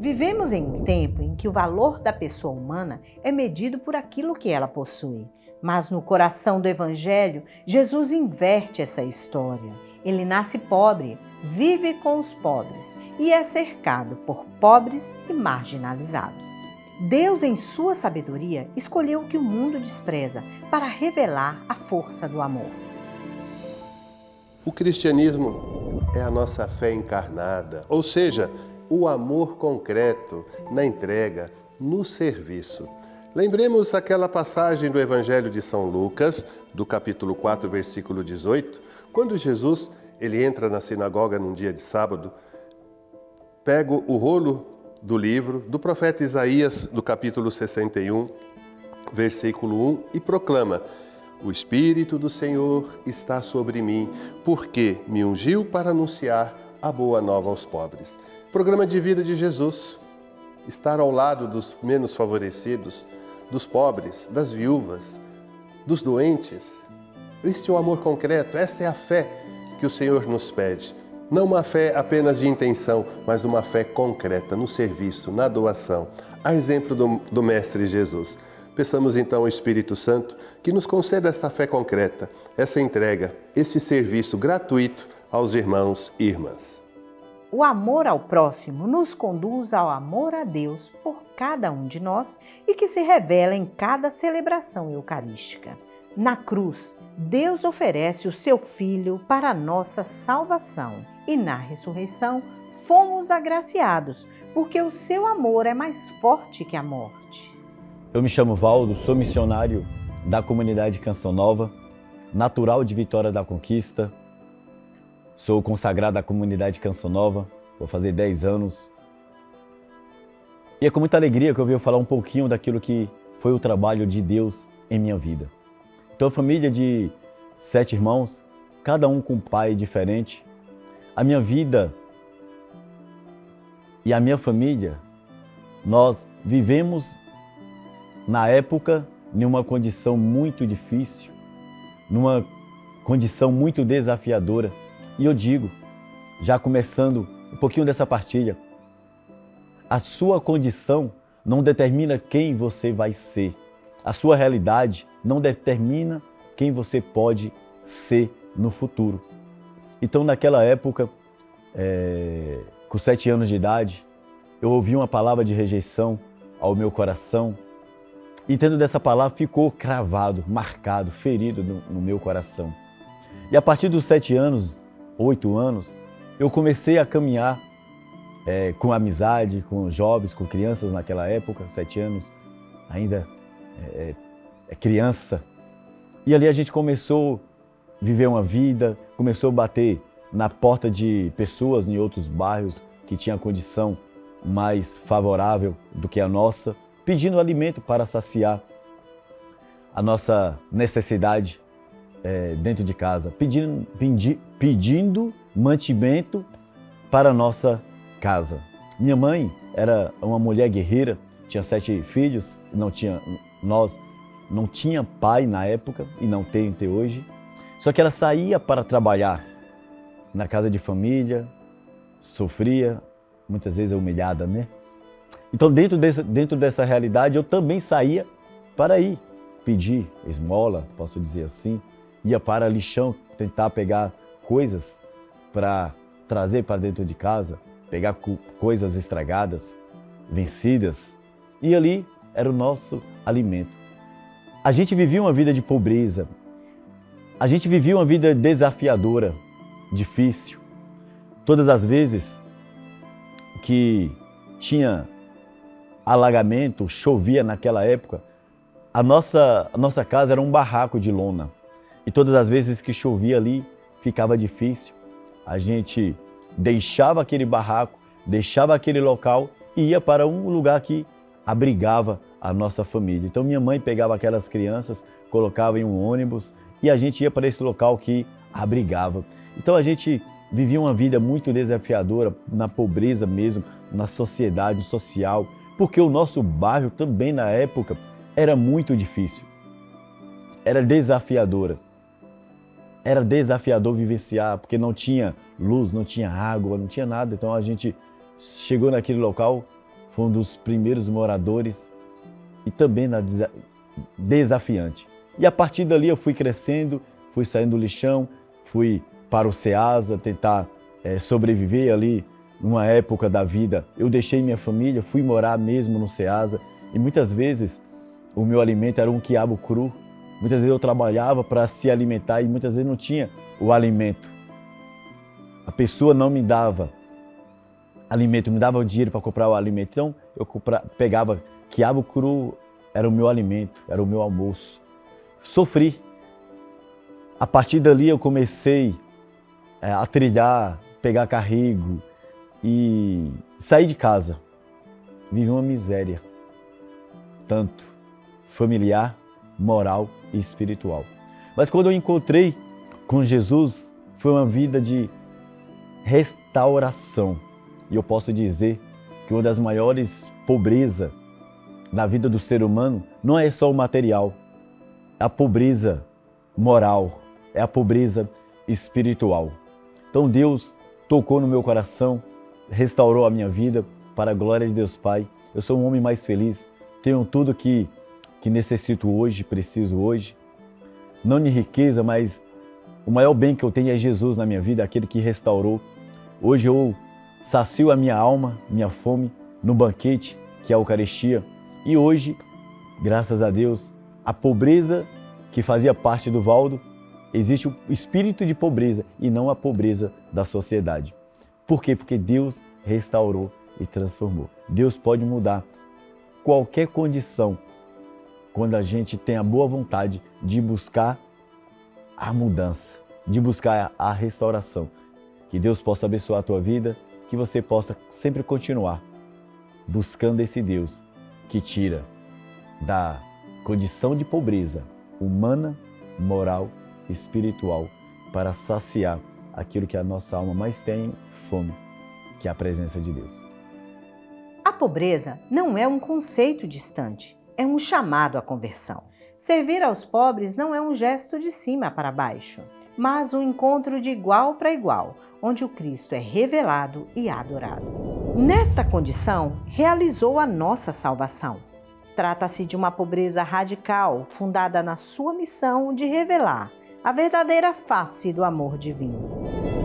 Vivemos em um tempo em que o valor da pessoa humana é medido por aquilo que ela possui. Mas no coração do Evangelho, Jesus inverte essa história. Ele nasce pobre, vive com os pobres e é cercado por pobres e marginalizados. Deus, em sua sabedoria, escolheu o que o mundo despreza para revelar a força do amor. O cristianismo é a nossa fé encarnada, ou seja, o amor concreto na entrega, no serviço. Lembremos aquela passagem do Evangelho de São Lucas, do capítulo 4, versículo 18, quando Jesus ele entra na sinagoga num dia de sábado, pega o rolo do livro do profeta Isaías, do capítulo 61, versículo 1, e proclama: "O Espírito do Senhor está sobre mim, porque me ungiu para anunciar a boa nova aos pobres." Programa de vida de Jesus, estar ao lado dos menos favorecidos, dos pobres, das viúvas, dos doentes. Este é o amor concreto, esta é a fé que o Senhor nos pede. Não uma fé apenas de intenção, mas uma fé concreta no serviço, na doação, a exemplo do Mestre Jesus. Peçamos então ao Espírito Santo que nos conceda esta fé concreta, essa entrega, esse serviço gratuito aos irmãos e irmãs. O amor ao próximo nos conduz ao amor a Deus por cada um de nós e que se revela em cada celebração eucarística. Na cruz, Deus oferece o seu Filho para a nossa salvação e na ressurreição fomos agraciados, porque o seu amor é mais forte que a morte. Eu me chamo Valdo, sou missionário da comunidade Canção Nova, natural de Vitória da Conquista. Sou consagrado à comunidade Canção Nova, vou fazer 10 anos. E é com muita alegria que eu venho falar um pouquinho daquilo que foi o trabalho de Deus em minha vida. Então, a família de 7 irmãos, cada um com um pai diferente. A minha vida e a minha família, nós vivemos na época numa condição muito difícil, numa condição muito desafiadora. E eu digo, já começando um pouquinho dessa partilha, a sua condição não determina quem você vai ser. A sua realidade não determina quem você pode ser no futuro. Então, naquela época, com 7 anos de idade, eu ouvi uma palavra de rejeição ao meu coração. E tendo dessa palavra, ficou cravado, marcado, ferido no meu coração. E a partir dos 7 anos, 8 anos, eu comecei a caminhar com amizade, com jovens, com crianças naquela época, 7 anos, ainda é criança. E ali a gente começou a viver uma vida, começou a bater na porta de pessoas em outros bairros que tinham condição mais favorável do que a nossa, pedindo alimento para saciar a nossa necessidade dentro de casa, pedindo mantimento para a nossa casa. Minha mãe era uma mulher guerreira, tinha 7 filhos, nós não tinha pai na época e não tem até hoje. Só que ela saía para trabalhar na casa de família, sofria, muitas vezes humilhada, né? Então dentro dessa realidade eu também saía para ir pedir esmola, posso dizer assim, ia para lixão tentar pegar coisas para trazer para dentro de casa, pegar coisas estragadas, vencidas, e ali era o nosso alimento. A gente vivia uma vida de pobreza, a gente vivia uma vida desafiadora, difícil. Todas as vezes que tinha alagamento, chovia naquela época, a nossa casa era um barraco de lona. E todas as vezes que chovia ali, ficava difícil. A gente deixava aquele barraco, deixava aquele local e ia para um lugar que abrigava a nossa família. Então minha mãe pegava aquelas crianças, colocava em um ônibus e a gente ia para esse local que abrigava. Então a gente vivia uma vida muito desafiadora, na pobreza mesmo, na sociedade social, porque o nosso bairro também na época era muito difícil, era desafiadora. Era desafiador vivenciar, porque não tinha luz, não tinha água, não tinha nada. Então a gente chegou naquele local foi um dos primeiros moradores e também desafiante. E a partir dali eu fui crescendo, fui saindo do lixão, fui para o Ceasa tentar sobreviver ali numa época da vida. Eu deixei minha família, fui morar mesmo no Ceasa e muitas vezes o meu alimento era um quiabo cru. Muitas vezes eu trabalhava para se alimentar e muitas vezes não tinha o alimento. A pessoa não me dava alimento, me dava o dinheiro para comprar o alimento. Então eu pegava quiabo cru, era o meu alimento, era o meu almoço. Sofri. A partir dali eu comecei a trilhar, pegar carrego e sair de casa. Vivi uma miséria, tanto familiar, moral e espiritual. Mas quando eu encontrei com Jesus, foi uma vida de restauração. E eu posso dizer que uma das maiores pobrezas na vida do ser humano não é só o material, é a pobreza moral, é a pobreza espiritual. Então Deus tocou no meu coração, restaurou a minha vida para a glória de Deus Pai. Eu sou um homem mais feliz, tenho tudo que necessito hoje, preciso hoje. Não de riqueza, mas o maior bem que eu tenho é Jesus na minha vida, aquele que restaurou. Hoje eu sacio a minha alma, minha fome, no banquete, que é a Eucaristia. E hoje, graças a Deus, a pobreza que fazia parte do Valdo, existe o espírito de pobreza e não a pobreza da sociedade. Por quê? Porque Deus restaurou e transformou. Deus pode mudar qualquer condição quando a gente tem a boa vontade de buscar a mudança, de buscar a restauração. Que Deus possa abençoar a tua vida, que você possa sempre continuar buscando esse Deus que tira da condição de pobreza humana, moral, espiritual, para saciar aquilo que a nossa alma mais tem fome, que é a presença de Deus. A pobreza não é um conceito distante, é um chamado à conversão. Servir aos pobres não é um gesto de cima para baixo, mas um encontro de igual para igual, onde o Cristo é revelado e adorado. Nesta condição, realizou a nossa salvação. Trata-se de uma pobreza radical, fundada na sua missão de revelar a verdadeira face do amor divino.